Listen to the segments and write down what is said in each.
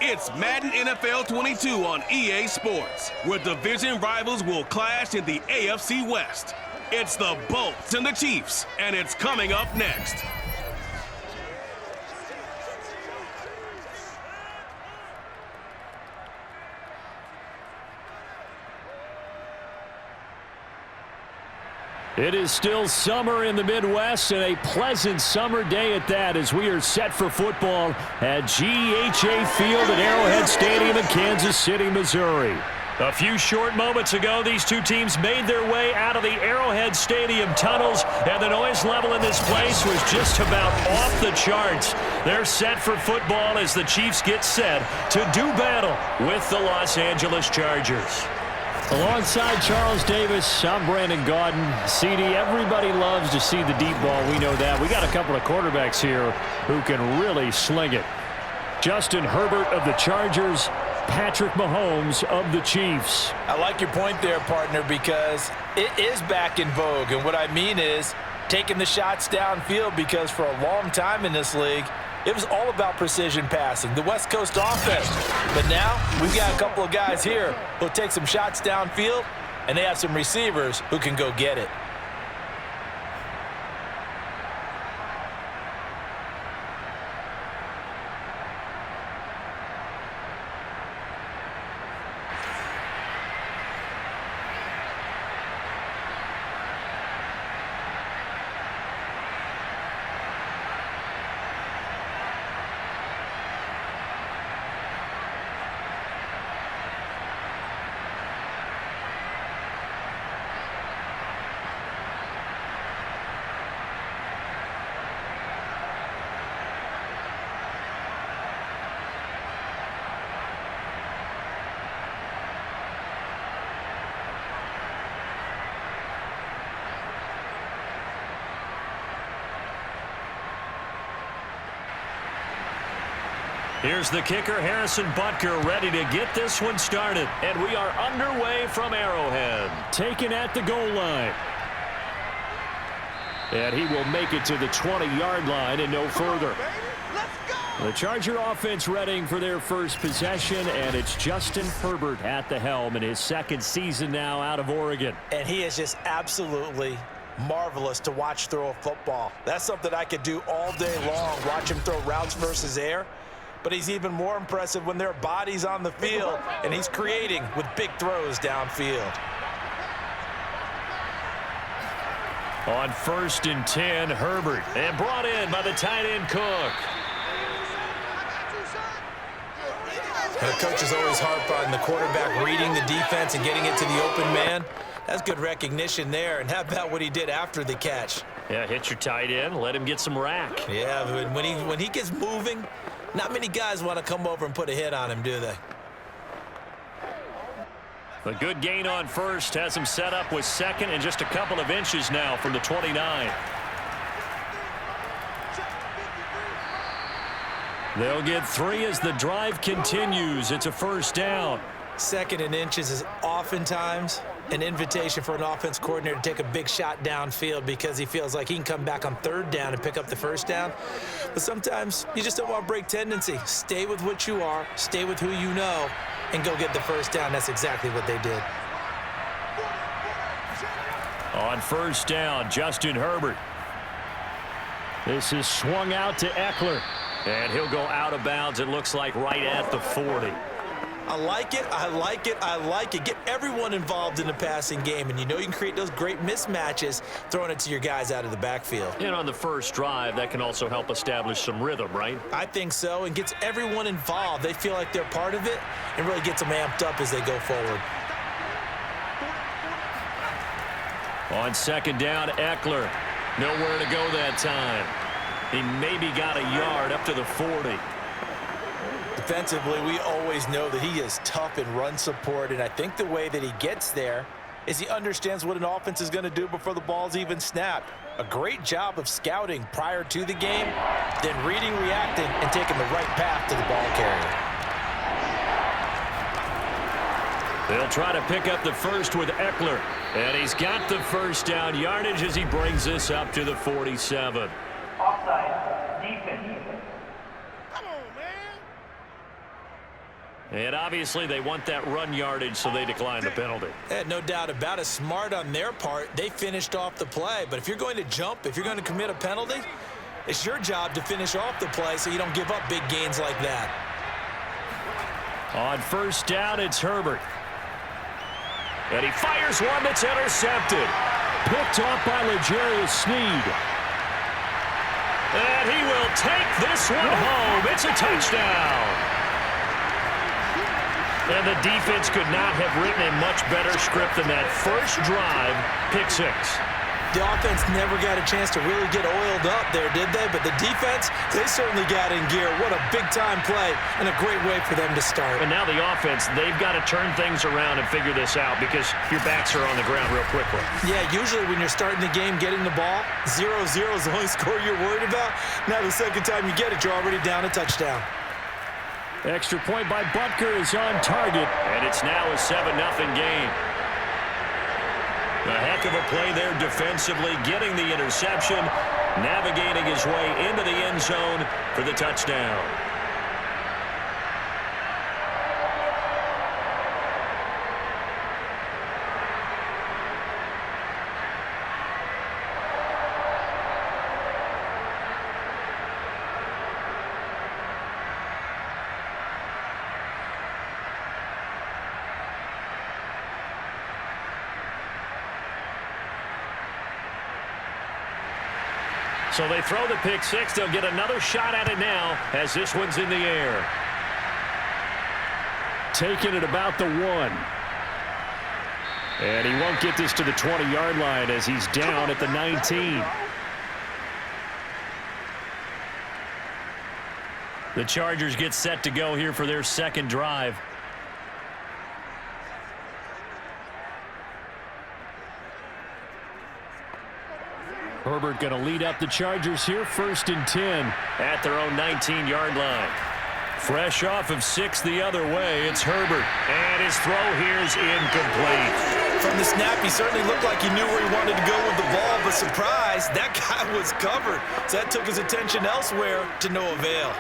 It's Madden NFL 22 on EA Sports, where division rivals will clash in the AFC West. It's the Bolts and the Chiefs, and it's coming up next. It is still summer in the Midwest, and a pleasant summer day at that, as we are set for football at GEHA Field at Arrowhead Stadium in Kansas City, Missouri. A few short moments ago, these two teams made their way out of the Arrowhead Stadium tunnels, and the noise level in this place was just about off the charts. They're set for football as the Chiefs get set to do battle with the Los Angeles Chargers. Alongside Charles Davis, I'm Brandon Gaudin. CD, everybody loves to see the deep ball. We know that. We got a couple of quarterbacks here who can really sling it. Justin Herbert of the Chargers, Patrick Mahomes of the Chiefs. I like your point there, partner, because it is back in vogue. And what I mean is taking the shots downfield, because for a long time in this league, it was all about precision passing, the West Coast offense. But now we've got a couple of guys here who'll take some shots downfield, and they have some receivers who can go get it. Here's the kicker, Harrison Butker, ready to get this one started. And we are underway from Arrowhead. Taken at the goal line. And he will make it to the 20-yard line and no further. The Charger offense readying for their first possession, and it's Justin Herbert at the helm in his second season now out of Oregon. And he is just absolutely marvelous to watch throw a football. That's something I could do all day long, watch him throw routes versus air. But he's even more impressive when there are bodies on the field, and he's creating with big throws downfield. On 1st and 10, Herbert, and brought in by the tight end Cook. And the coaches always harp on the quarterback reading the defense and getting it to the open man. That's good recognition there. And how about what he did after the catch? Yeah, hit your tight end, let him get some rack. Yeah, but when he gets moving, not many guys want to come over and put a hit on him, do they? A good gain on first has him set up with second and just a couple of inches now from the 29. They'll get 3 as the drive continues. It's a first down. Second and inches is oftentimes an invitation for an offense coordinator to take a big shot downfield because he feels like he can come back on 3rd down and pick up the first down. But sometimes you just don't want to break tendency. Stay with what you are, stay with who you know, and go get the first down. That's exactly what they did. On 1st down, Justin Herbert. This is swung out to Eckler. And he'll go out of bounds, it looks like, right at the 40. I like it, I like it, I like it. Get everyone involved in the passing game, and you know you can create those great mismatches throwing it to your guys out of the backfield. And on the first drive, that can also help establish some rhythm, right? I think so, and gets everyone involved. They feel like they're part of it and really gets them amped up as they go forward. On 2nd down, Eckler. Nowhere to go that time. He maybe got a yard up to the 40. Defensively, we always know that he is tough in run support, and I think the way that he gets there is he understands what an offense is going to do before the ball's even snapped. A great job of scouting prior to the game, then reading, reacting, and taking the right path to the ball carrier. They'll try to pick up the first with Eckler, and he's got the first down yardage as he brings this up to the 47. Offside, defense. And obviously they want that run yardage, so they decline the penalty. No doubt about it. Smart on their part. They finished off the play. But if you're going to jump, if you're going to commit a penalty, it's your job to finish off the play so you don't give up big gains like that. On first down, it's Herbert. And he fires one that's intercepted. Picked off by L'Jarius Sneed. And he will take this one home. It's a touchdown. And the defense could not have written a much better script than that first drive, pick six. The offense never got a chance to really get oiled up there, did they? But the defense, they certainly got in gear. What a big-time play and a great way for them to start. And now the offense, they've got to turn things around and figure this out because your backs are on the ground real quickly. Yeah, usually when you're starting the game getting the ball, 0-0 is the only score you're worried about. Now the second time you get it, you're already down a touchdown. Extra point by Butker is on target, and it's now a 7-0 game. A heck of a play there defensively, getting the interception, navigating his way into the end zone for the touchdown. So they throw the pick six. They'll get another shot at it now as this one's in the air. Taking it about the 1. And he won't get this to the 20-yard line as he's down at the 19. The Chargers get set to go here for their second drive. Herbert going to lead up the Chargers here, 1st and 10 at their own 19-yard line. Fresh off of 6 the other way, it's Herbert, and his throw here is incomplete. From the snap, he certainly looked like he knew where he wanted to go with the ball, but surprise, that guy was covered. So that took his attention elsewhere to no avail.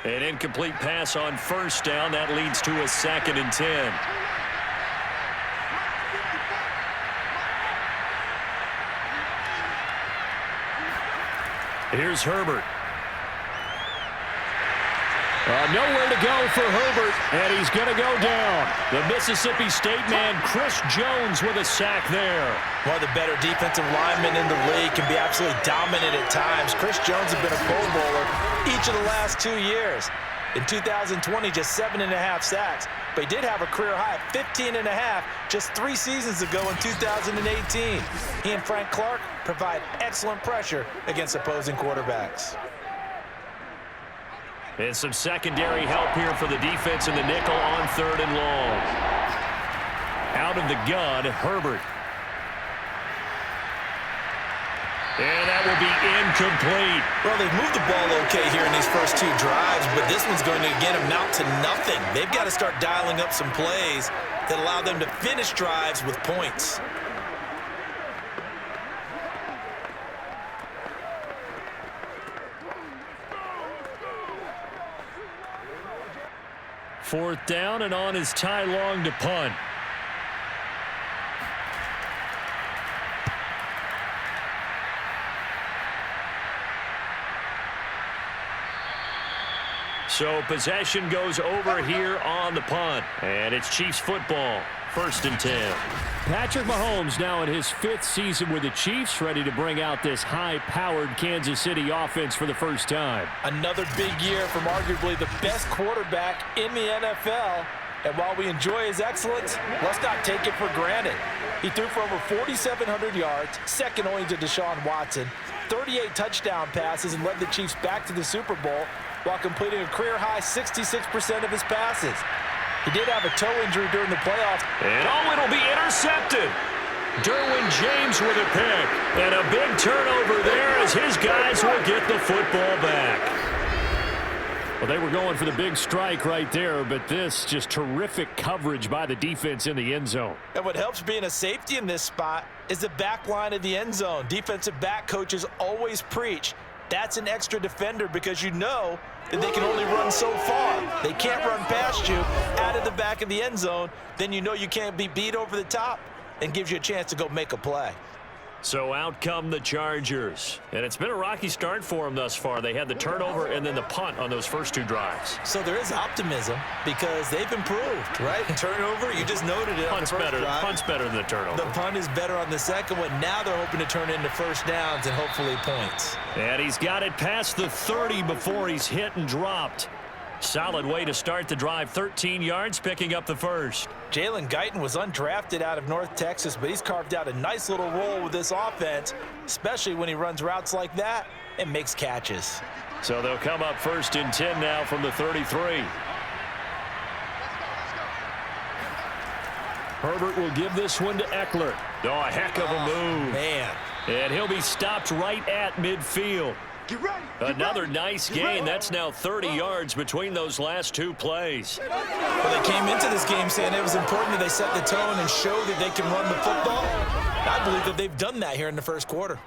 An incomplete pass on first down. That leads to a 2nd and 10. Here's Herbert. Nowhere to go for Herbert, and he's going to go down. The Mississippi State man, Chris Jones, with a sack there. One of the better defensive linemen in the league, can be absolutely dominant at times. Chris Jones has been a Pro Bowler each of the last 2 years. In 2020, just 7.5 sacks, but he did have a career high of 15.5 just 3 seasons ago in 2018. He and Frank Clark provide excellent pressure against opposing quarterbacks. And some secondary help here for the defense in the nickel on 3rd and long. Out of the gun, Herbert. And that will be incomplete. Well, they've moved the ball okay here in these first 2 drives, but this one's going to, again, amount to nothing. They've got to start dialing up some plays that allow them to finish drives with points. Fourth down, and on is Ty Long to punt. So possession goes over here on the punt. And it's Chiefs football, 1st and 10. Patrick Mahomes now in his 5th season with the Chiefs, ready to bring out this high-powered Kansas City offense for the first time. Another big year from arguably the best quarterback in the NFL. And while we enjoy his excellence, let's not take it for granted. He threw for over 4,700 yards, second only to Deshaun Watson, 38 touchdown passes, and led the Chiefs back to the Super Bowl while completing a career-high 66% of his passes. He did have a toe injury during the playoffs. And it'll be intercepted. Derwin James with a pick. And a big turnover there as his guys will get the football back. Well, they were going for the big strike right there, but this just terrific coverage by the defense in the end zone. And what helps being a safety in this spot is the back line of the end zone. Defensive back coaches always preach that's an extra defender because you know that they can only run so far. They can't run past you out of the back of the end zone. Then you know you can't be beat over the top and gives you a chance to go make a play. So out come the Chargers. And it's been a rocky start for them thus far. They had the turnover and then the punt on those first two drives. So there is optimism because they've improved, right? Turnover, you just noted it. Punt's better than the turnover. The punt is better on the second one. Now they're hoping to turn it into first downs and hopefully points. And he's got it past the 30 before he's hit and dropped. Solid way to start the drive. 13 yards, picking up the first. Jalen Guyton was undrafted out of North Texas, but he's carved out a nice little role with this offense, especially when he runs routes like that and makes catches. So they'll come up first and 10 now from the 33. Herbert will give this one to Eckler. Oh, a heck of a move. Man. And he'll be stopped right at midfield. Another nice gain. That's now 30 yards between those last two plays. Well, they came into this game saying it was important that they set the tone and show that they can run the football. I believe that they've done that here in the first quarter.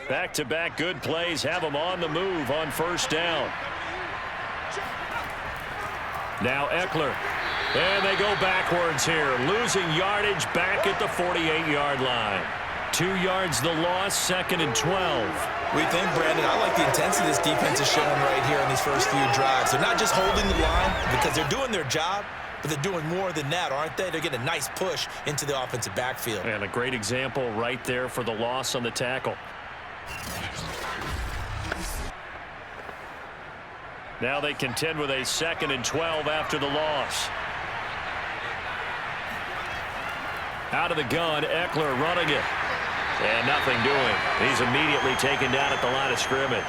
Back-to-back good plays have them on the move on first down. Now Eckler. And they go backwards here. Losing yardage back at the 48-yard line. 2 yards the loss, second and 12. We think, Brandon, I like the intensity this defense is showing right here in these first few drives. They're not just holding the line because they're doing their job, but they're doing more than that, aren't they? They're getting a nice push into the offensive backfield. And a great example right there for the loss on the tackle. Now they contend with a second and 12 after the loss. Out of the gun, Eckler running it. And nothing doing. He's immediately taken down at the line of scrimmage.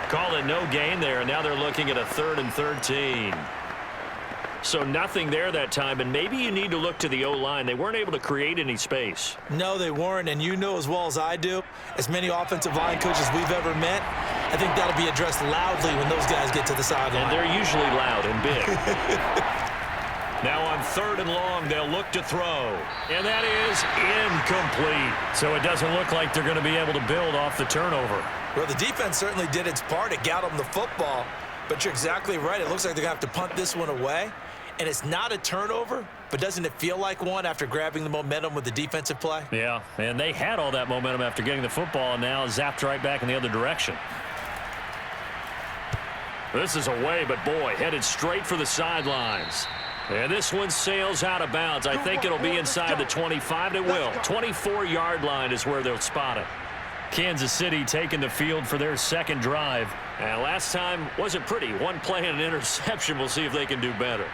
Call it no gain there, and now they're looking at a 3rd and 13. So nothing there that time, and maybe you need to look to the O-line. They weren't able to create any space. No, they weren't, and you know as well as I do, as many offensive line coaches we've ever met, I think that'll be addressed loudly when those guys get to the sideline. And they're usually loud and big. Now on 3rd and long, they'll look to throw. And that is incomplete. So it doesn't look like they're going to be able to build off the turnover. Well, the defense certainly did its part. It got them the football. But you're exactly right. It looks like they're going to have to punt this one away. And it's not a turnover, but doesn't it feel like one after grabbing the momentum with the defensive play? Yeah, and they had all that momentum after getting the football, and now zapped right back in the other direction. This is away, but boy, headed straight for the sidelines. And this one sails out of bounds. I think it'll be inside the 25. It will. 24-yard line is where they'll spot it. Kansas City taking the field for their second drive. And last time wasn't pretty. One play and an interception. We'll see if they can do better.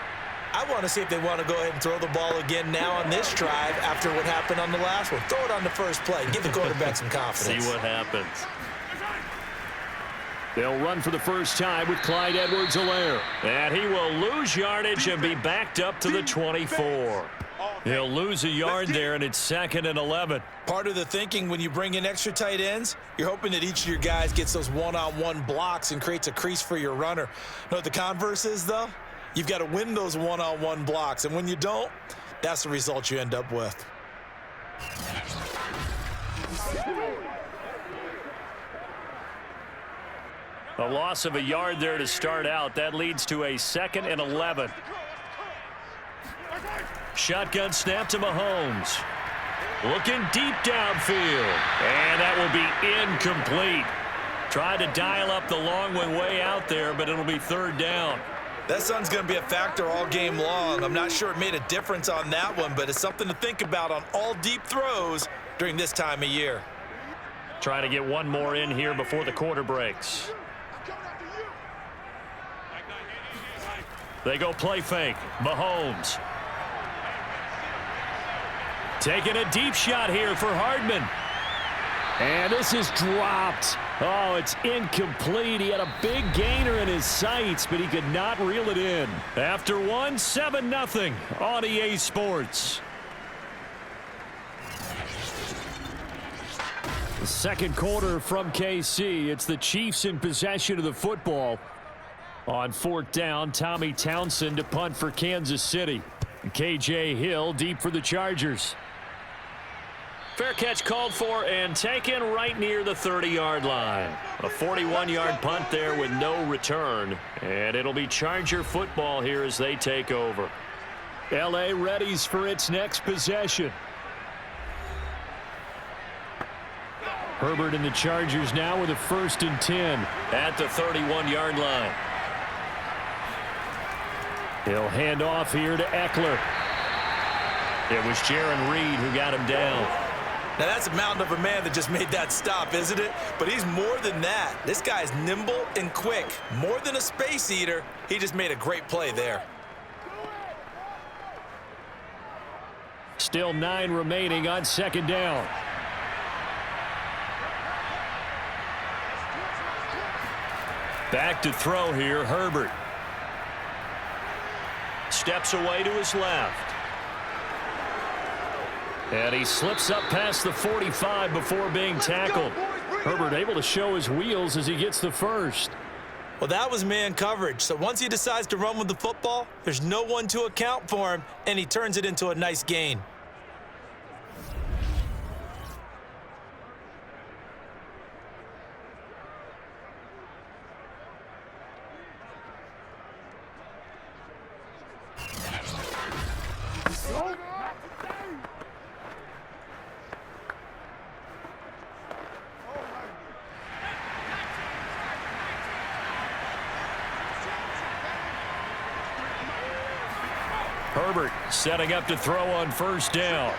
I want to see if they want to go ahead and throw the ball again now on this drive after what happened on the last one. Throw it on the first play. Give the quarterback some confidence. See what happens. They'll run for the first time with Clyde Edwards-Helaire. And he will lose yardage and be backed up to the 24. He'll lose a yard there, and it's 2nd and 11. Part of the thinking when you bring in extra tight ends, you're hoping that each of your guys gets those one-on-one blocks and creates a crease for your runner. You know what the converse is, though? You've got to win those one-on-one blocks, and when you don't, that's the result you end up with. A loss of a yard there to start out. That leads to a 2nd and 11. Shotgun snap to Mahomes. Looking deep downfield. And that will be incomplete. Tried to dial up the long one way out there, but it'll be 3rd down. That sun's going to be a factor all game long. I'm not sure it made a difference on that one, but it's something to think about on all deep throws during this time of year. Trying to get one more in here before the quarter breaks. They go play fake. Mahomes. Taking a deep shot here for Hardman. And this is dropped. Oh, it's incomplete. He had a big gainer in his sights, but he could not reel it in. After one, 7-0 on EA Sports. The second quarter from KC. It's the Chiefs in possession of the football. On fourth down, Tommy Townsend to punt for Kansas City. KJ Hill deep for the Chargers. Fair catch called for and taken right near the 30-yard line. A 41-yard punt there with no return. And it'll be Charger football here as they take over. L.A. readies for its next possession. Herbert and the Chargers now with a 1st and 10 at the 31-yard line. He'll hand off here to Eckler. It was Jaron Reed who got him down. Now that's a mountain of a man that just made that stop, isn't it? But he's more than that. This guy's nimble and quick. More than a space eater, he just made a great play there. Still 9 remaining on 2nd down. Back to throw here, Herbert. Steps away to his left. And he slips up past the 45 before being tackled. Herbert able to show his wheels as he gets the first. Well, that was man coverage. So once he decides to run with the football, there's no one to account for him, and he turns it into a nice gain. Herbert setting up to throw on 1st down.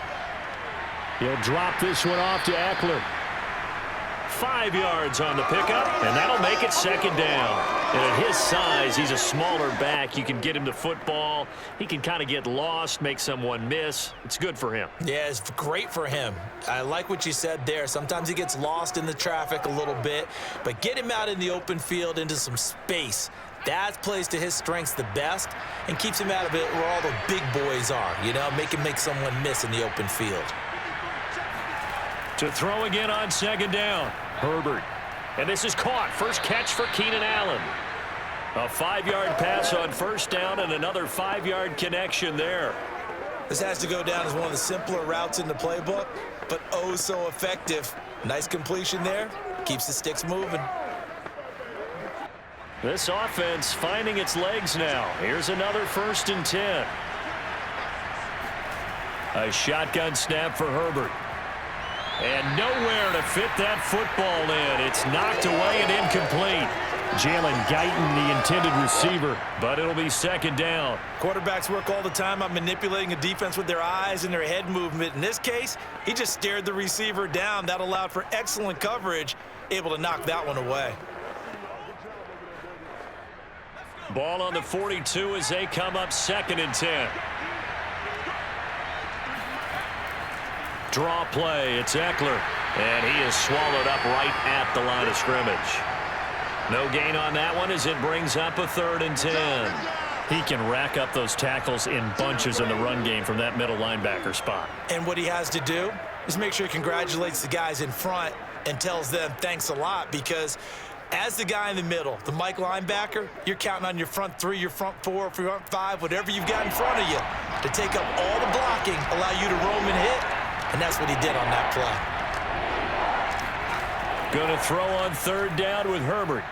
He'll drop this one off to Eckler. 5 yards on the pickup, and that'll make it 2nd down. And at his size, he's a smaller back. You can get him the football. He can kind of get lost, make someone miss. It's good for him. Yeah, it's great for him. I like what you said there. Sometimes he gets lost in the traffic a little bit, but get him out in the open field into some space. That plays to his strengths the best and keeps him out of it where all the big boys are, you know, make someone miss in the open field. To throw again on 2nd down, Herbert. And this is caught. First catch for Keenan Allen. A 5-yard pass on 1st down and another 5-yard connection there. This has to go down as one of the simpler routes in the playbook, but oh so effective. Nice completion there. Keeps the sticks moving. This offense finding its legs now. Here's another 1st and 10. A shotgun snap for Herbert. And nowhere to fit that football in. It's knocked away and incomplete. Jalen Guyton, the intended receiver, but it'll be 2nd down. Quarterbacks work all the time on manipulating a defense with their eyes and their head movement. In this case, he just stared the receiver down. That allowed for excellent coverage, able to knock that one away. Ball on the 42 as they come up 2nd and 10. Draw play, it's Eckler. And he is swallowed up right at the line of scrimmage. No gain on that one as it brings up a 3rd and 10. He can rack up those tackles in bunches in the run game from that middle linebacker spot. And what he has to do is make sure he congratulates the guys in front and tells them thanks a lot, because as the guy in the middle, the Mike linebacker, you're counting on your front 3, your front 4, front 5, whatever you've got in front of you to take up all the blocking, allow you to roam and hit, and that's what he did on that play. Going to throw on 3rd down with Herbert.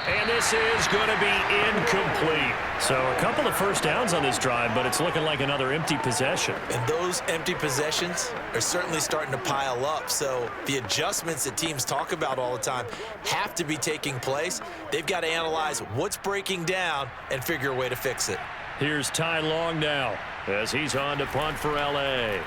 And this is going to be incomplete. So a couple of 1st downs on this drive, but it's looking like another empty possession. And those empty possessions are certainly starting to pile up. So the adjustments that teams talk about all the time have to be taking place. They've got to analyze what's breaking down and figure a way to fix it. Here's Ty Long now as he's on to punt for L.A.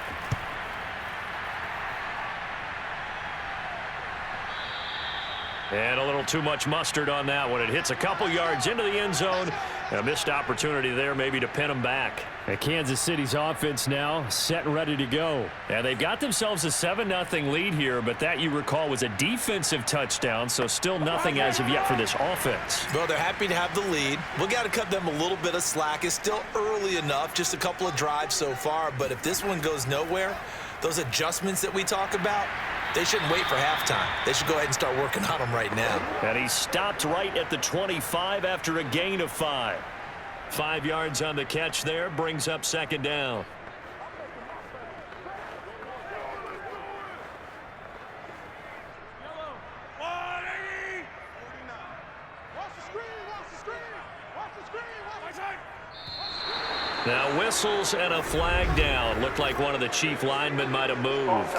And a little too much mustard on that one. It hits a couple yards into the end zone, A missed opportunity there maybe to pin them back. And Kansas City's offense now set and ready to go. And they've got themselves a 7-0 lead here, but that, you recall, was a defensive touchdown, so still nothing as of yet for this offense. Well, they're happy to have the lead. We got to cut them a little bit of slack. It's still early enough, just a couple of drives so far, but if this one goes nowhere, those adjustments that we talk about, they shouldn't wait for halftime. They should go ahead and start working on them right now. And he stopped right at the 25 after a gain of 5. 5 yards on the catch there, brings up second down. Now whistles and a flag down. Looked like one of the chief linemen might have moved.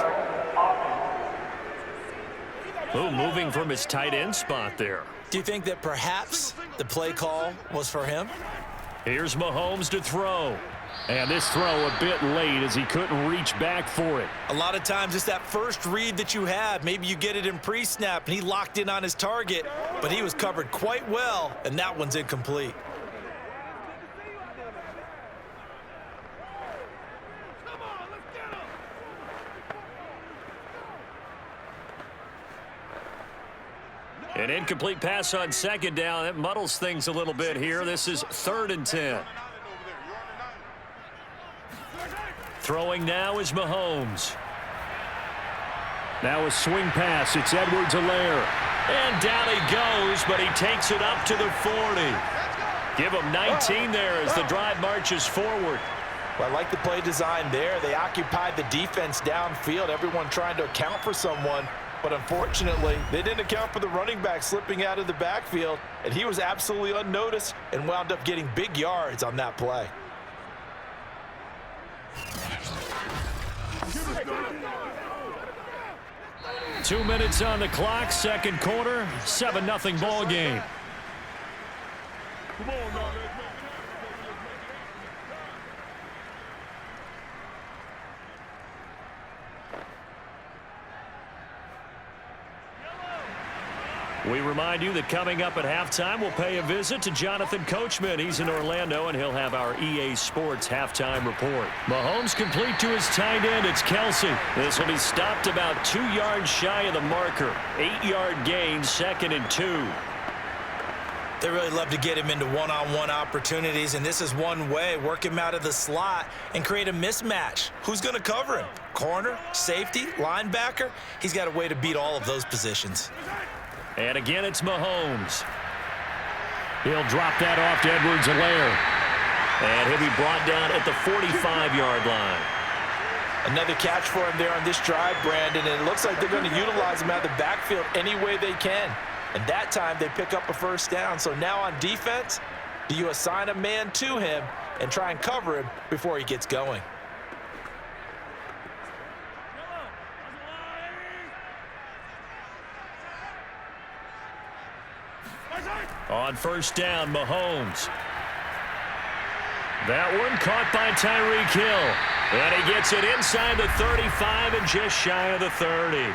Oh, moving from his tight end spot there. Do you think that perhaps the play call was for him? Here's Mahomes to throw. And this throw a bit late as he couldn't reach back for it. A lot of times it's that first read that you have. Maybe you get it in pre-snap and he locked in on his target, but he was covered quite well, and that one's incomplete. An incomplete pass on second down. That muddles things a little bit here. This is 3rd and 10. Throwing now is Mahomes. Now a swing pass. It's Edwards-Helaire. And down he goes, but he takes it up to the 40. Give him 19 there as the drive marches forward. Well, I like the play design there. They occupied the defense downfield, everyone trying to account for someone. But unfortunately, they didn't account for the running back slipping out of the backfield, and he was absolutely unnoticed and wound up getting big yards on that play. Two minutes on the clock, second quarter, 7-0 ball game. Come on, man. We remind you that coming up at halftime, we'll pay a visit to Jonathan Coachman. He's in Orlando, and he'll have our EA Sports halftime report. Mahomes complete to his tight end. It's Kelsey. This will be stopped about 2 yards shy of the marker. 8-yard gain, 2nd and 2. They really love to get him into one-on-one opportunities, and this is one way. Work him out of the slot and create a mismatch. Who's going to cover him? Corner, safety, linebacker? He's got a way to beat all of those positions. And again, it's Mahomes. He'll drop that off to Edwards-Helaire. And he'll be brought down at the 45-yard line. Another catch for him there on this drive, Brandon, and it looks like they're going to utilize him out of the backfield any way they can. And that time, they pick up a first down. So now on defense, do you assign a man to him and try and cover him before he gets going? On first down, Mahomes. That one caught by Tyreek Hill. And he gets it inside the 35 and just shy of the 30.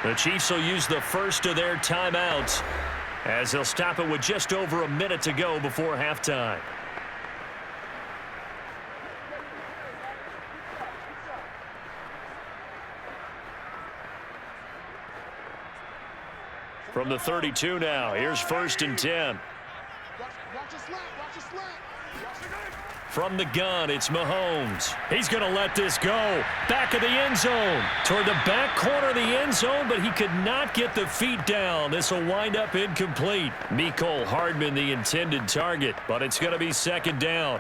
The Chiefs will use the first of their timeouts as they'll stop it with just over a minute to go before halftime. From the 32 now, here's 1st and 10. From the gun, it's Mahomes. He's going to let this go. Back of the end zone. Toward the back corner of the end zone, but he could not get the feet down. This will wind up incomplete. Mecole Hardman, the intended target, but it's going to be 2nd down.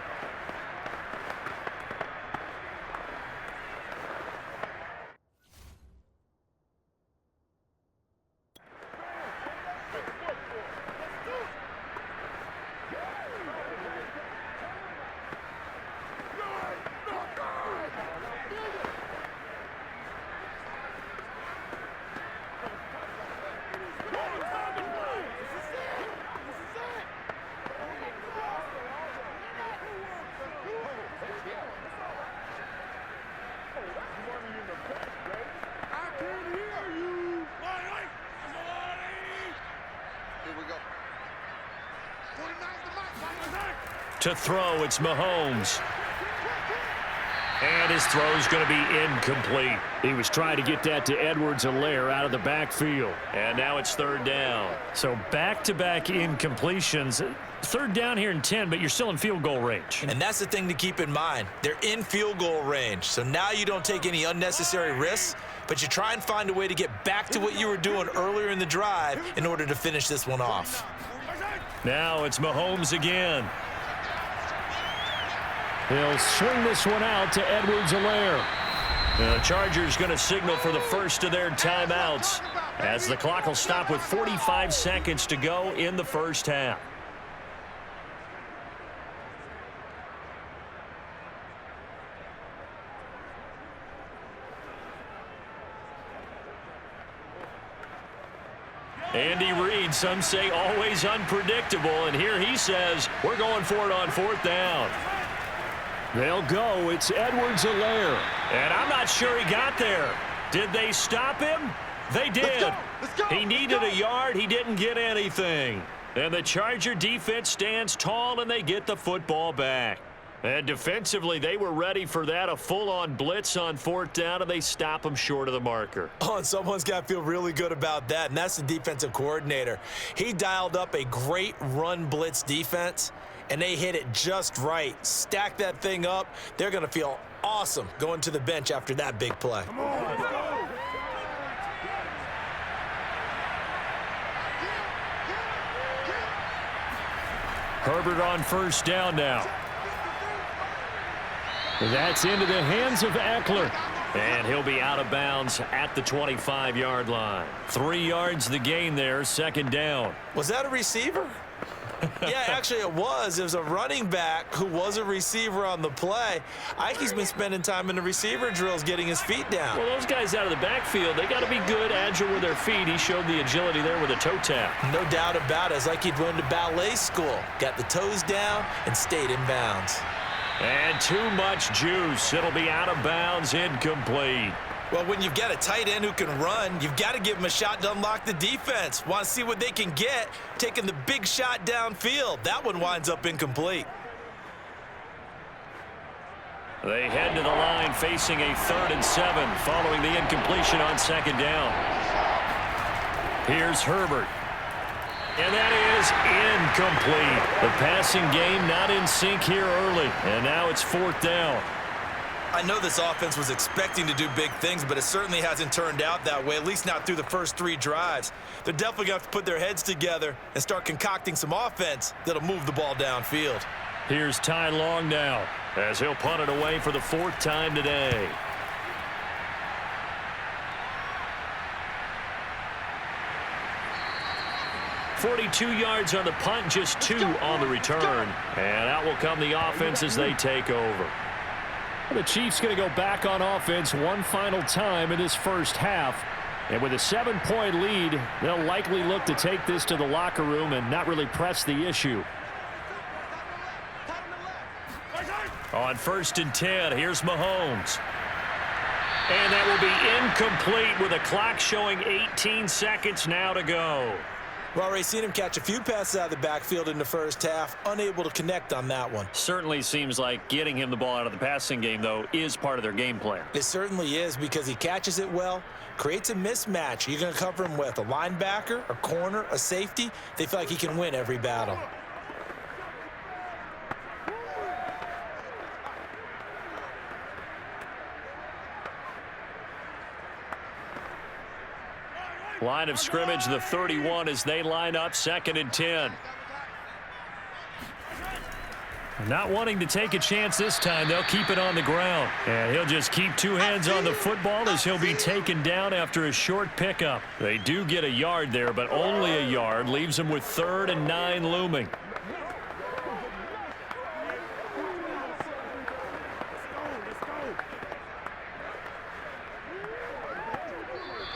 To throw, it's Mahomes. And his throw's going to be incomplete. He was trying to get that to Edwards-Helaire out of the backfield. And now it's third down. So back-to-back incompletions. Third down here in 10, but you're still in field goal range. And that's the thing to keep in mind. They're in field goal range. So now you don't take any unnecessary risks, but you try and find a way to get back to what you were doing earlier in the drive in order to finish this one off. Now it's Mahomes again. He'll swing this one out to Edwards-Helaire. The Chargers going to signal for the first of their timeouts as the clock will stop with 45 seconds to go in the first half. Andy Reid, some say always unpredictable, and here he says we're going for it on fourth down. They'll go. It's Edwards-Helaire. And I'm not sure he got there. Did they stop him? They did. Let's go. He needed a yard. He didn't get anything. And the Charger defense stands tall, and they get the football back. And defensively, they were ready for that, a full-on blitz on fourth down, and they stop him short of the marker. Oh, and someone's got to feel really good about that, and that's the defensive coordinator. He dialed up a great run blitz defense, and they hit it just right. Stack that thing up. They're going to feel awesome going to the bench after that big play. Come on, let's go. Herbert on first down now. That's into the hands of Eckler. And he'll be out of bounds at the 25-yard line. 3 yards the gain there, second down. Was that a receiver? Yeah, actually it was. It was a running back who was a receiver on the play. Ike's been spending time in the receiver drills getting his feet down. Well, those guys out of the backfield, they got to be good, agile with their feet. He showed the agility there with a toe tap. No doubt about it. It's like he'd went to ballet school. Got the toes down and stayed in bounds. And too much juice. It'll be out of bounds, incomplete. Well, when you've got a tight end who can run, you've got to give him a shot to unlock the defense. Want to see what they can get, taking the big shot downfield. That one winds up incomplete. They head to the line facing a 3rd and 7 following the incompletion on second down. Here's Herbert. And that is incomplete. The passing game not in sync here early. And now it's fourth down. I know this offense was expecting to do big things, but it certainly hasn't turned out that way, at least not through the first 3 drives. They're definitely going to have to put their heads together and start concocting some offense that'll move the ball downfield. Here's Ty Long now as he'll punt it away for the 4th time today. .42 yards on the punt, just 2 on the return. And out will come the offense as they take over. The Chiefs going to go back on offense one final time in this first half. And with a 7-point lead, they'll likely look to take this to the locker room and not really press the issue. On 1st and 10, here's Mahomes. And that will be incomplete with a clock showing 18 seconds now to go. Well, Ray, seen him catch a few passes out of the backfield in the first half, unable to connect on that one. Certainly seems like getting him the ball out of the passing game, though, is part of their game plan. It certainly is because he catches it well, creates a mismatch. You're going to cover him with a linebacker, a corner, a safety. They feel like he can win every battle. Line of scrimmage, the 31, as they line up 2nd and 10. Not wanting to take a chance this time, they'll keep it on the ground. And he'll just keep 2 hands on the football as he'll be taken down after a short pickup. They do get a yard there, but only a yard. Leaves them with 3rd and 9 looming.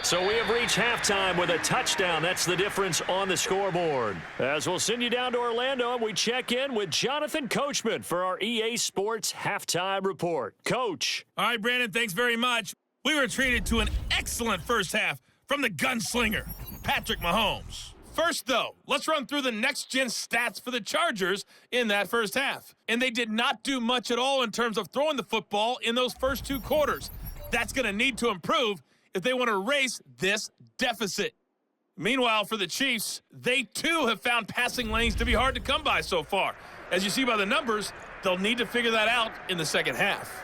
So we have reached halftime with a touchdown. That's the difference on the scoreboard. As we'll send you down to Orlando, and we check in with Jonathan Coachman for our EA Sports Halftime Report. Coach. All right, Brandon, thanks very much. We were treated to an excellent first half from the gunslinger, Patrick Mahomes. First, though, let's run through the next-gen stats for the Chargers in that first half. And they did not do much at all in terms of throwing the football in those first 2 quarters. That's going to need to improve if they want to erase this deficit. Meanwhile, for the Chiefs, they too have found passing lanes to be hard to come by so far. As you see by the numbers, they'll need to figure that out in the second half.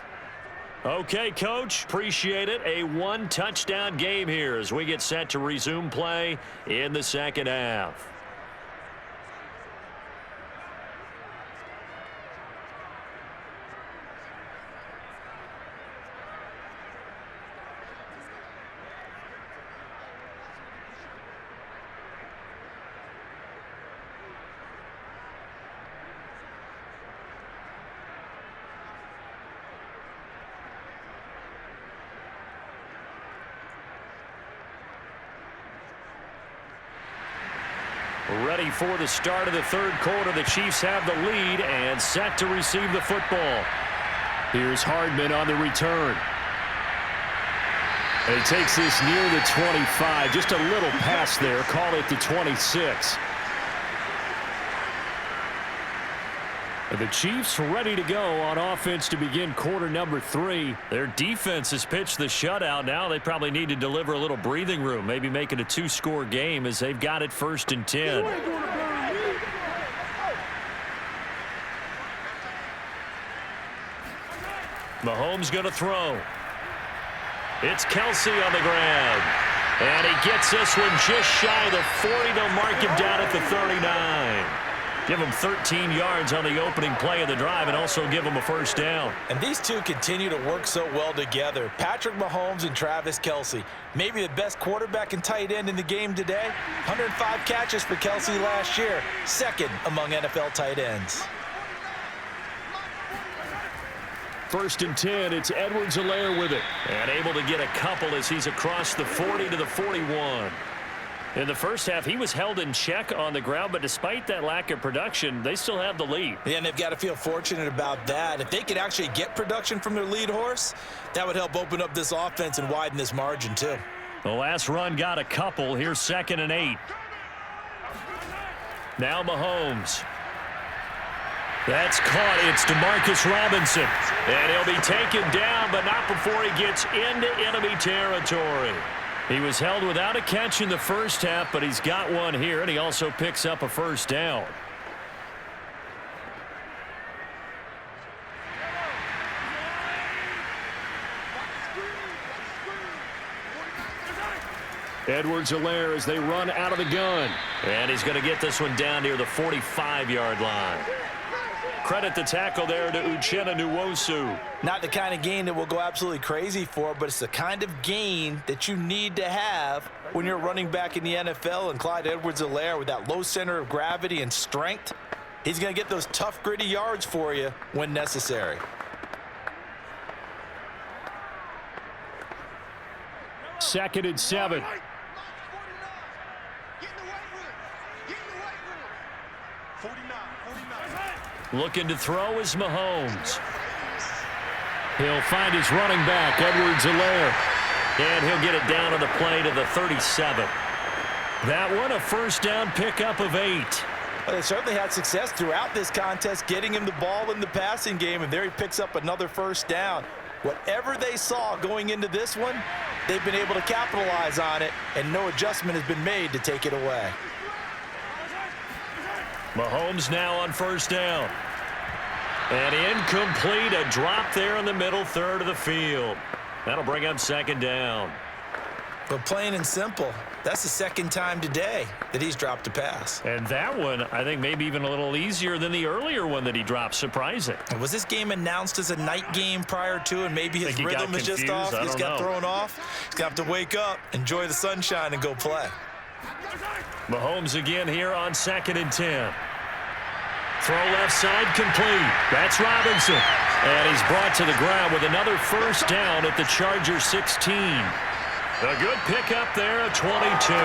Okay, Coach, appreciate it. A 1-touchdown game here as we get set to resume play in the second half. Ready for the start of the third quarter. The Chiefs have the lead and set to receive the football. Here's Hardman on the return. And he takes this near the 25. Just a little pass there. Call it the 26. And the Chiefs ready to go on offense to begin quarter number 3. Their defense has pitched the shutout. Now they probably need to deliver a little breathing room, maybe make it a 2-score game as they've got it 1st and 10. Mahomes going to throw. It's Kelsey on the ground. And he gets this one just shy of the 40. They'll mark him down at the 39. Give him 13 yards on the opening play of the drive and also give him a first down. And these two continue to work so well together. Patrick Mahomes and Travis Kelsey. Maybe the best quarterback and tight end in the game today. 105 catches for Kelsey last year. 2nd among NFL tight ends. 1st and 10. It's Edwards-Helaire with it. And able to get a couple as he's across the 40 to the 41. In the first half, he was held in check on the ground, but despite that lack of production, they still have the lead. Yeah, and they've got to feel fortunate about that. If they could actually get production from their lead horse, that would help open up this offense and widen this margin, too. The last run got a couple. Here's 2nd and 8. Now Mahomes. That's caught. It's DeMarcus Robinson. And he'll be taken down, but not before he gets into enemy territory. He was held without a catch in the first half, but he's got one here, and he also picks up a first down. Edwards-Helaire as they run out of the gun. And he's going to get this one down near the 45-yard line. Credit the tackle there to Uchenna Nwosu. Not the kind of gain that we'll go absolutely crazy for, but it's the kind of gain that you need to have when you're running back in the NFL. And Clyde Edwards-Helaire, with that low center of gravity and strength, he's going to get those tough, gritty yards for you when necessary. Second and 7. Looking to throw is Mahomes. He'll find his running back, Edwards-Helaire. And he'll get it down on the play to the 37. That one, a first down pickup of 8. Well, they certainly had success throughout this contest, getting him the ball in the passing game, and there he picks up another first down. Whatever they saw going into this one, they've been able to capitalize on it, and no adjustment has been made to take it away. Mahomes now on first down. And incomplete, a drop there in the middle third of the field. That'll bring up 2nd down. But plain and simple, that's the 2nd time today that he's dropped a pass. And that one, I think, maybe even a little easier than the earlier one that he dropped. Surprising. Was this game announced as a night game prior to, and maybe his rhythm is just off? He's got thrown off. He's got to wake up, enjoy the sunshine, and go play. Mahomes again here on 2nd and 10. Throw left side complete. That's Robinson. And he's brought to the ground with another first down at the Chargers 16. A good pickup there at 22.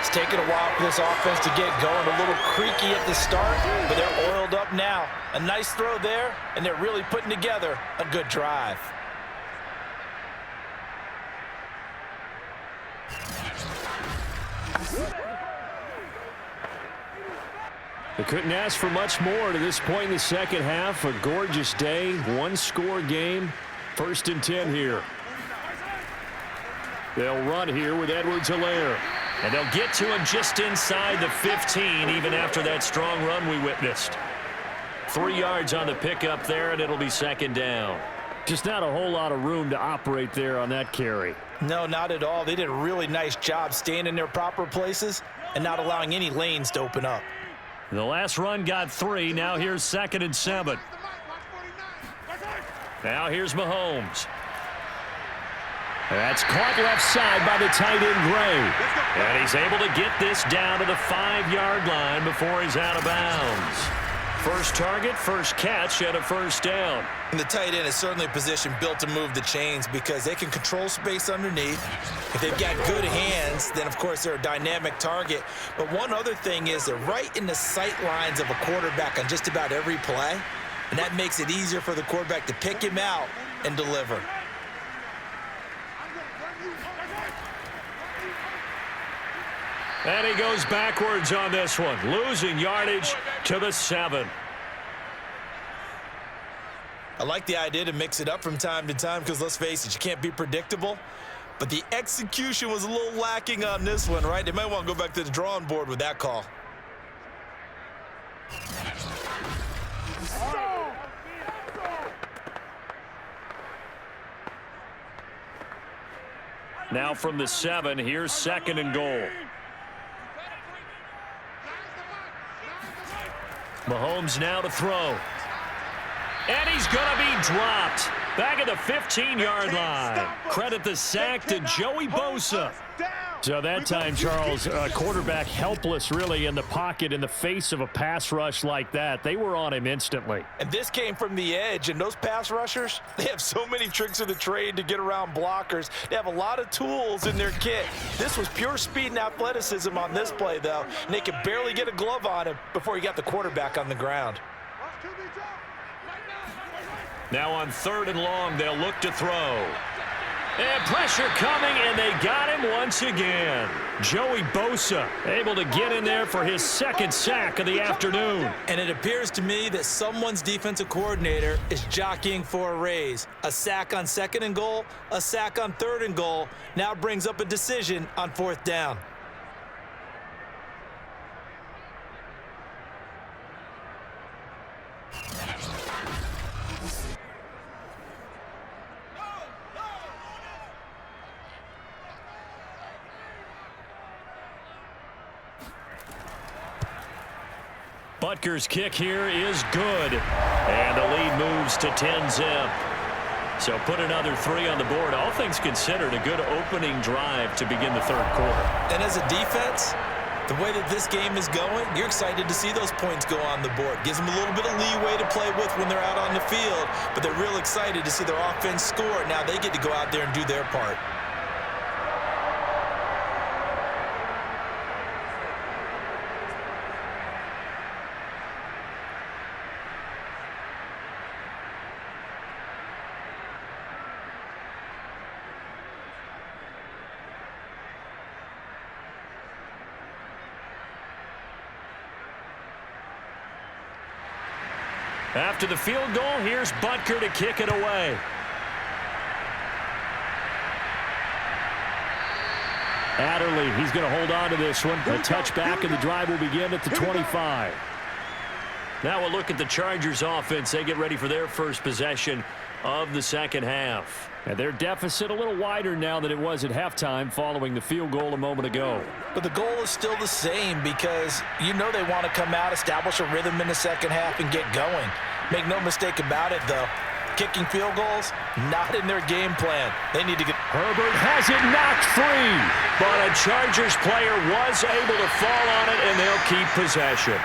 It's taken a while for this offense to get going. A little creaky at the start, but they're oiled up now. A nice throw there, and they're really putting together a good drive. They couldn't ask for much more to this point in the second half. A gorgeous day, one-score game. 1st and 10 here. They'll run here with Edwards-Helaire. And they'll get to him just inside the 15, even after that strong run we witnessed. 3 yards on the pickup there, and it'll be 2nd down. Just not a whole lot of room to operate there on that carry. No, not at all. They did a really nice job staying in their proper places and not allowing any lanes to open up. The last run got 3. Now here's 2nd and 7. Now here's Mahomes. That's caught left side by the tight end, Gray. And he's able to get this down to the 5-yard line before he's out of bounds. First target, first catch, and a 1st down. And the tight end is certainly a position built to move the chains because they can control space underneath. If they've got good hands, then, of course, they're a dynamic target. But one other thing is they're right in the sight lines of a quarterback on just about every play, and that makes it easier for the quarterback to pick him out and deliver. And he goes backwards on this one, losing yardage to the 7. I like the idea to mix it up from time to time because, let's face it, you can't be predictable. But the execution was a little lacking on this one, right? They might want to go back to the drawing board with that call. Now from the 7, here's 2nd and goal. Mahomes now to throw. And he's going to be dropped. Back at the 15-yard line. Credit the sack to Joey Bosa. So that time, Charles, quarterback helpless really in the pocket in the face of a pass rush like that. They were on him instantly. And this came from the edge, and those pass rushers, they have so many tricks of the trade to get around blockers. They have a lot of tools in their kit. This was pure speed and athleticism on this play, though, and they could barely get a glove on him before he got the quarterback on the ground. Now on 3rd and long, they'll look to throw. And pressure coming, and they got him once again. Joey Bosa able to get in there for his 2nd sack of the afternoon. And it appears to me that someone's defensive coordinator is jockeying for a raise. A sack on 2nd and goal, a sack on 3rd and goal, now brings up a decision on 4th down. Butker's kick here is good. And the lead moves to 10-zip. So put another 3 on the board. All things considered, a good opening drive to begin the 3rd quarter. And as a defense, the way that this game is going, you're excited to see those points go on the board. Gives them a little bit of leeway to play with when they're out on the field, but they're real excited to see their offense score. Now they get to go out there and do their part. After the field goal, here's Butker to kick it away. Adderley, he's going to hold on to this one. The touchback and the drive will begin at the 25. Now we'll look at the Chargers offense. They get ready for their first possession of the 2nd half. And their deficit a little wider now than it was at halftime following the field goal a moment ago. But the goal is still the same because you know they want to come out, establish a rhythm in the 2nd half, and get going. Make no mistake about it, though. Kicking field goals, not in their game plan. They need to get... Herbert has it knocked free. But a Chargers player was able to fall on it, and they'll keep possession.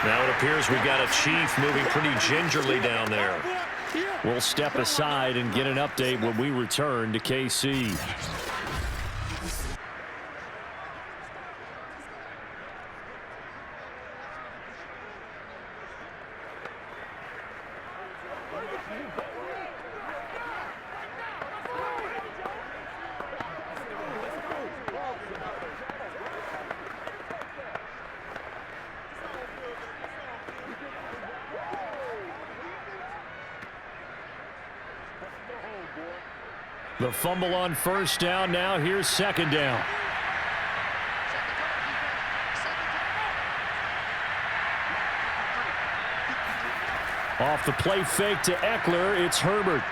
Now it appears we've got a Chief moving pretty gingerly down there. We'll step aside and get an update when we return to KC. The fumble on first down. Now here's second down. Off the play fake to Eckler, it's Herbert.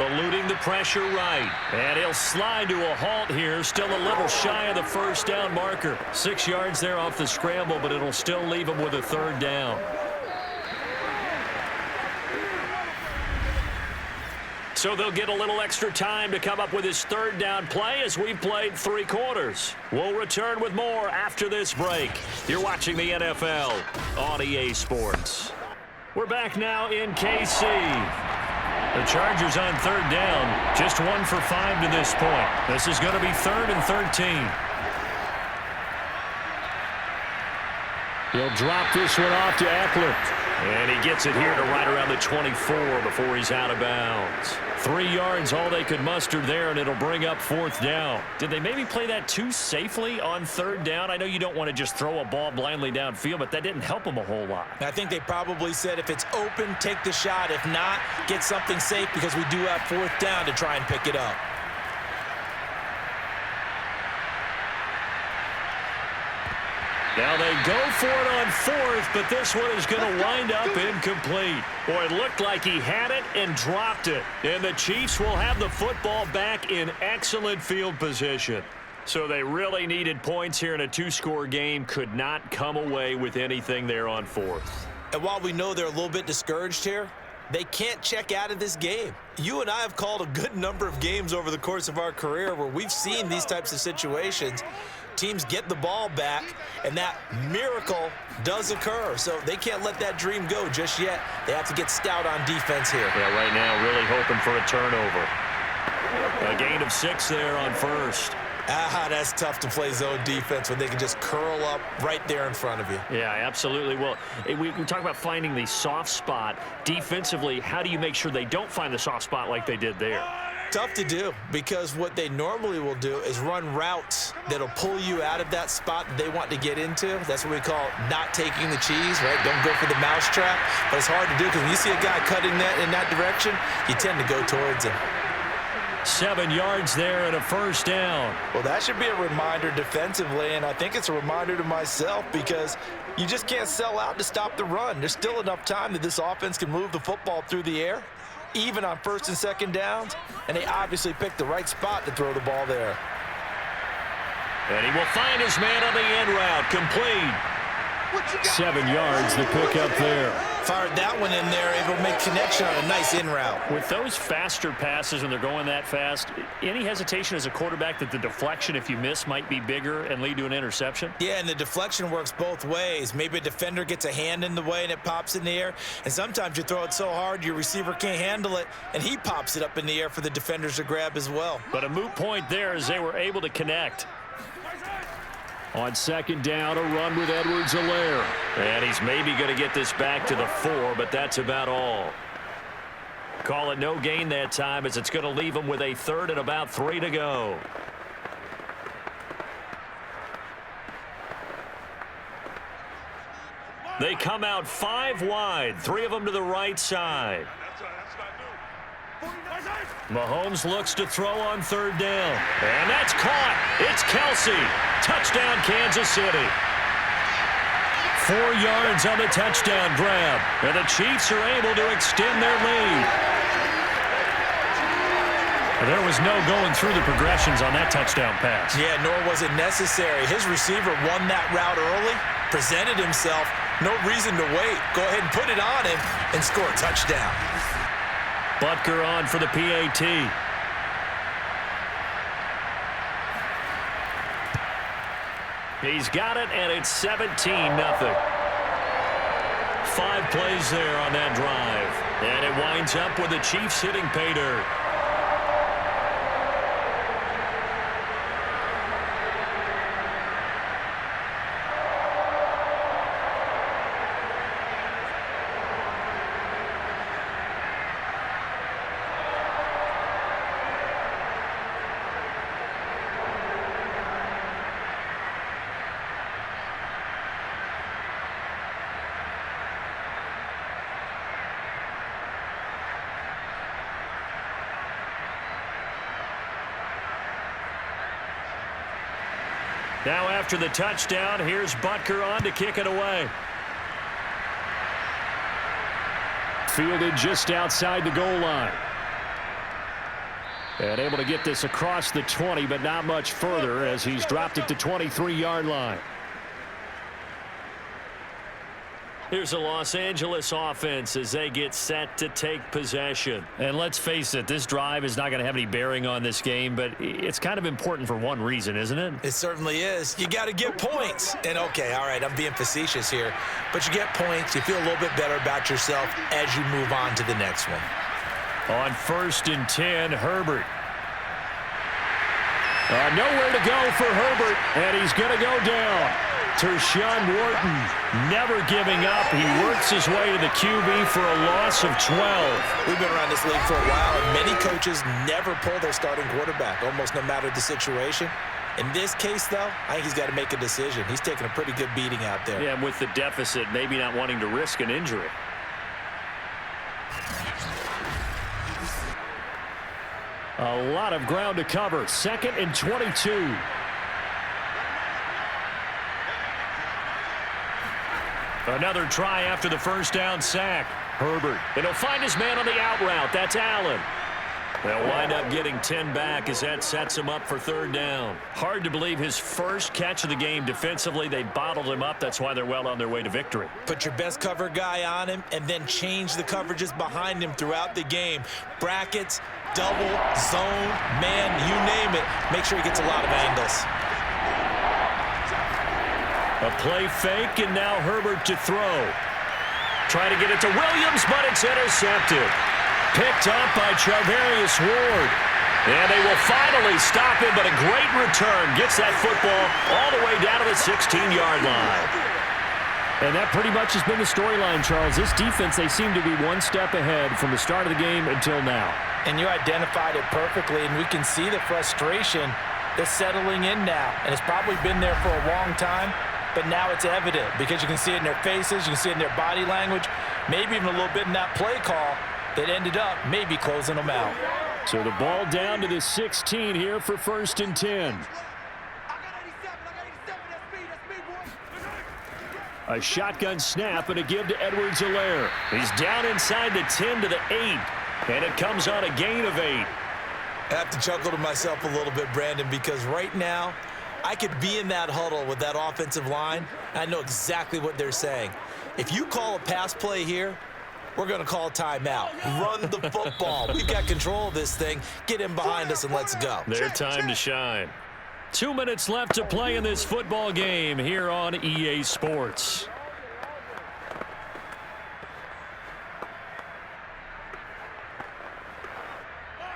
Eluding the pressure right. And he'll slide to a halt here. Still a little shy of the first down marker. 6 yards there off the scramble, but it'll still leave him with a third down. So they'll get a little extra time to come up with his third down play as we've played 3 quarters. We'll return with more after this break. You're watching the NFL on EA Sports. We're back now in KC. The Chargers on third down, just 1 for 5 to this point. This is going to be 3rd and 13. He'll drop this one off to Eckler. And he gets it here to right around the 24 before he's out of bounds. 3 yards, all they could muster there, and it'll bring up 4th down. Did they maybe play that too safely on 3rd down? I know you don't want to just throw a ball blindly downfield, but that didn't help them a whole lot. I think they probably said if it's open, take the shot. If not, get something safe because we do have 4th down to try and pick it up. Now they go for it on 4th, but this one is going to wind up incomplete. Boy, it looked like he had it and dropped it. And the Chiefs will have the football back in excellent field position. So they really needed points here in a 2-score game. Could not come away with anything there on 4th. And while we know they're a little bit discouraged here, they can't check out of this game. You and I have called a good number of games over the course of our career where we've seen these types of situations. Teams get the ball back, and that miracle does occur. So they can't let that dream go just yet. They have to get stout on defense here. Yeah, right now really hoping for a turnover. A gain of 6 there on 1st. That's tough to play zone defense when they can just curl up right there in front of you. Yeah, absolutely. Well, we talk about finding the soft spot. Defensively, how do you make sure they don't find the soft spot like they did there? Tough to do because what they normally will do is run routes that'll pull you out of that spot that they want to get into. That's what we call not taking the cheese, right? Don't go for the mousetrap. But it's hard to do because when you see a guy cutting that in that direction, you tend to go towards him. 7 yards there and a first down. Well, that should be a reminder defensively, and I think it's a reminder to myself because you just can't sell out to stop the run. There's still enough time that this offense can move the football through the air, even on 1st and 2nd downs, and they obviously picked the right spot to throw the ball there. And he will find his man on the end route, complete. 7 yards, the pickup there. Fired that one in there, able to make connection on a nice in route. With those faster passes when they're going that fast, any hesitation as a quarterback that the deflection, if you miss, might be bigger and lead to an interception? Yeah, and the deflection works both ways. Maybe a defender gets a hand in the way and it pops in the air, and sometimes you throw it so hard your receiver can't handle it, and he pops it up in the air for the defenders to grab as well. But a moot point there as they were able to connect. On 2nd down, a run with Edwards-Helaire. And he's maybe going to get this back to the 4, but that's about all. Call it no gain that time as it's going to leave him with a 3rd and about 3 to go. They come out 5 wide, 3 of them to the right side. Mahomes looks to throw on 3rd down. And that's caught. It's Kelsey. Touchdown, Kansas City. 4 yards on the touchdown grab. And the Chiefs are able to extend their lead. There was no going through the progressions on that touchdown pass. Yeah, nor was it necessary. His receiver won that route early, presented himself. No reason to wait. Go ahead and put it on him and score a touchdown. Butker on for the PAT. He's got it, and it's 17-0. 5 plays there on that drive. And it winds up with the Chiefs hitting pay dirt. Now after the touchdown, here's Butker on to kick it away. Fielded just outside the goal line. And able to get this across the 20, but not much further as he's dropped it to 23-yard line. Here's the Los Angeles offense as they get set to take possession. And let's face it, this drive is not going to have any bearing on this game, but it's kind of important for one reason, isn't it? It certainly is. You got to get points. And, okay, all right, I'm being facetious here, but you get points, you feel a little bit better about yourself as you move on to the next one. On 1st and 10, Herbert. Nowhere to go for Herbert, and he's going to go down. Tershawn Wharton never giving up. He works his way to the QB for a loss of 12. We've been around this league for a while, and many coaches never pull their starting quarterback, almost no matter the situation. In this case, though, I think he's got to make a decision. He's taking a pretty good beating out there. Yeah, with the deficit, maybe not wanting to risk an injury. A lot of ground to cover. 2nd and 22. Another try after the first down sack. Herbert. And he'll find his man on the out route. That's Allen. They'll wind up getting 10 back as that sets him up for 3rd down. Hard to believe his first catch of the game defensively. They bottled him up. That's why they're well on their way to victory. Put your best cover guy on him and then change the coverages behind him throughout the game. Brackets, double, zone, man, you name it. Make sure he gets a lot of angles. A play fake, and now Herbert to throw. Trying to get it to Williams, but it's intercepted. Picked up by Charvarius Ward. And they will finally stop him, but a great return. Gets that football all the way down to the 16-yard line. And that pretty much has been the storyline, Charles. This defense, they seem to be one step ahead from the start of the game until now. And you identified it perfectly, and we can see the frustration that's settling in now. And it's probably been there for a long time. But now it's evident because you can see it in their faces, you can see it in their body language, maybe even a little bit in that play call that ended up maybe closing them out. So the ball down to the 16 here for 1st and 10. A shotgun snap and a give to Edwards-Helaire. He's down inside the 10 to the 8, and it comes on a gain of 8. I have to chuckle to myself a little bit, Brandon, because right now, I could be in that huddle with that offensive line, and I know exactly what they're saying. If you call a pass play here, we're going to call a timeout. Run the football. We've got control of this thing. Get in behind us and let's go. Their time to shine. 2 minutes left to play in this football game here on EA Sports.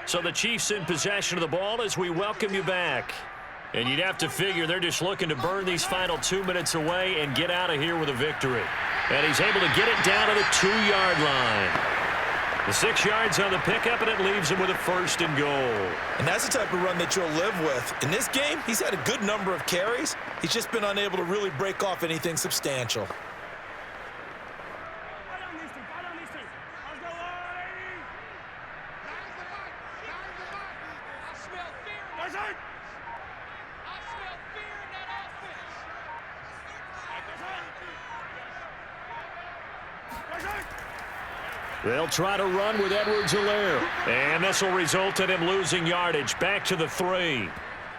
So the Chiefs in possession of the ball as we welcome you back. And you'd have to figure they're just looking to burn these final 2 minutes away and get out of here with a victory. And he's able to get it down to the 2-yard line. The 6 yards on the pickup, and it leaves him with a 1st and goal. And that's the type of run that you'll live with. In this game, he's had a good number of carries. He's just been unable to really break off anything substantial. They'll try to run with Edwards-Helaire. And this will result in him losing yardage. Back to the 3.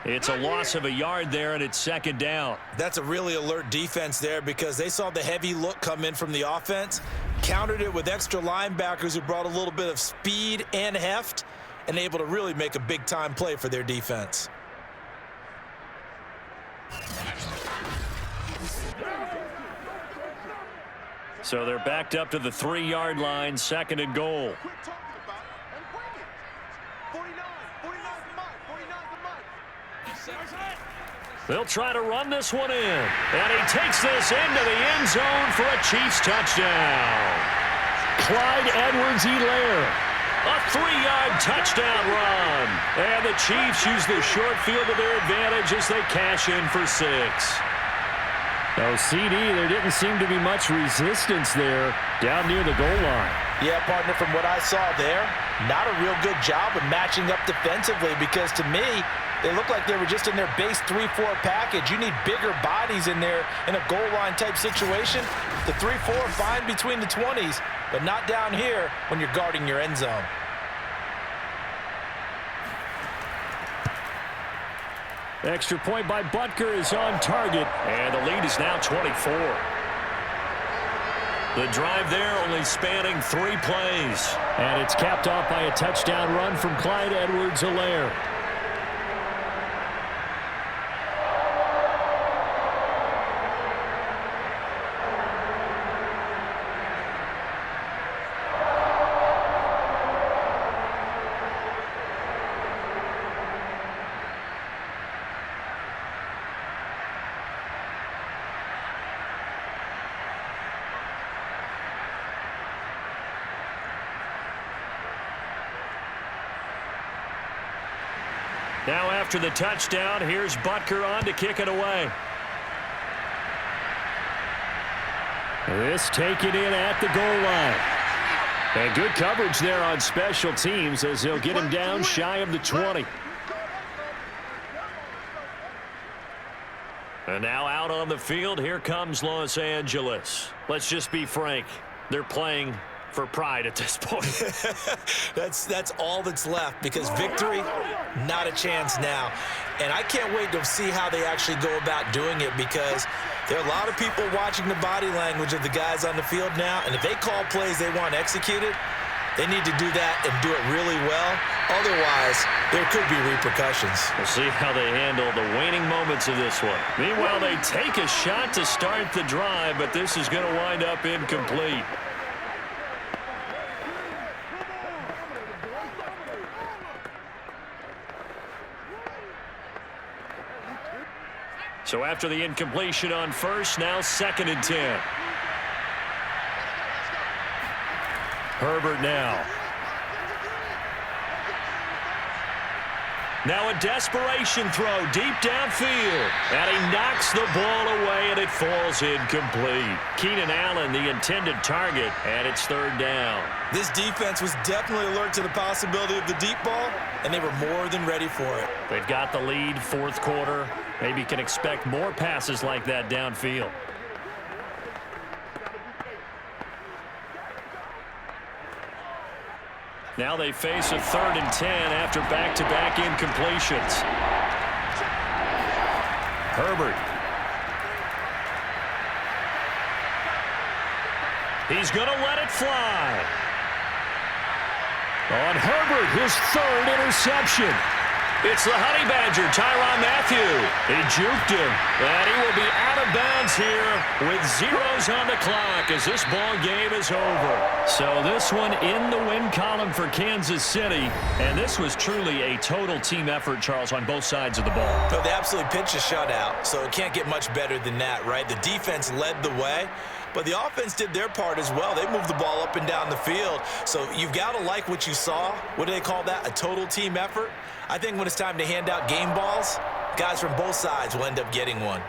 It's a loss of a yard there, and it's 2nd down. That's a really alert defense there because they saw the heavy look come in from the offense, countered it with extra linebackers who brought a little bit of speed and heft, and able to really make a big-time play for their defense. So they're backed up to the 3-yard line, 2nd and goal. They'll try to run this one in. And he takes this into the end zone for a Chiefs touchdown. Clyde Edwards-Helaire. A 3-yard touchdown run. And the Chiefs use the short field to their advantage as they cash in for 6. Oh, CD, there didn't seem to be much resistance there down near the goal line. Yeah, partner, from what I saw there, not a real good job of matching up defensively because to me, They look like they were just in their base 3-4 package. You need bigger bodies in there in a goal line type situation. The 3-4 fine between the 20s, but not down here when you're guarding your end zone. Extra point by Butker is on target, and the lead is now 24. The drive there only spanning 3 plays. And it's capped off by a touchdown run from Clyde Edwards-Helaire. Now after the touchdown, here's Butker on to kick it away. This taken in at the goal line. And good coverage there on special teams as they'll get him down shy of the 20. And now out on the field, here comes Los Angeles. Let's just be frank. They're playing for pride at this point. That's all that's left, because victory, not a chance now. And I can't wait to see how they actually go about doing it, because there are a lot of people watching the body language of the guys on the field now, and if they call plays they want executed, they need to do that and do it really well. Otherwise, there could be repercussions. We'll see how they handle the waning moments of this one. Meanwhile, they take a shot to start the drive, but this is going to wind up incomplete. So after the incompletion on first, now 2nd and 10. Herbert now. Now a desperation throw deep downfield. And he knocks the ball away, and it falls incomplete. Keenan Allen, the intended target, and it's 3rd down. This defense was definitely alert to the possibility of the deep ball, and they were more than ready for it. They've got the lead, 4th quarter. Maybe can expect more passes like that downfield. Now they face a 3rd and 10 after back-to-back incompletions. Herbert. He's going to let it fly. On Herbert, his 3rd interception. It's the Honey Badger, Tyrann Mathieu. He juked him, and he will be out of bounds here with zeros on the clock as this ball game is over. So this one in the win column for Kansas City, and this was truly a total team effort, Charles, on both sides of the ball. So they absolutely pitched a shutout, so it can't get much better than that, right? The defense led the way, but the offense did their part as well. They moved the ball up and down the field, so you've got to like what you saw. What do they call that? A total team effort? I think when it's time to hand out game balls, guys from both sides will end up getting one.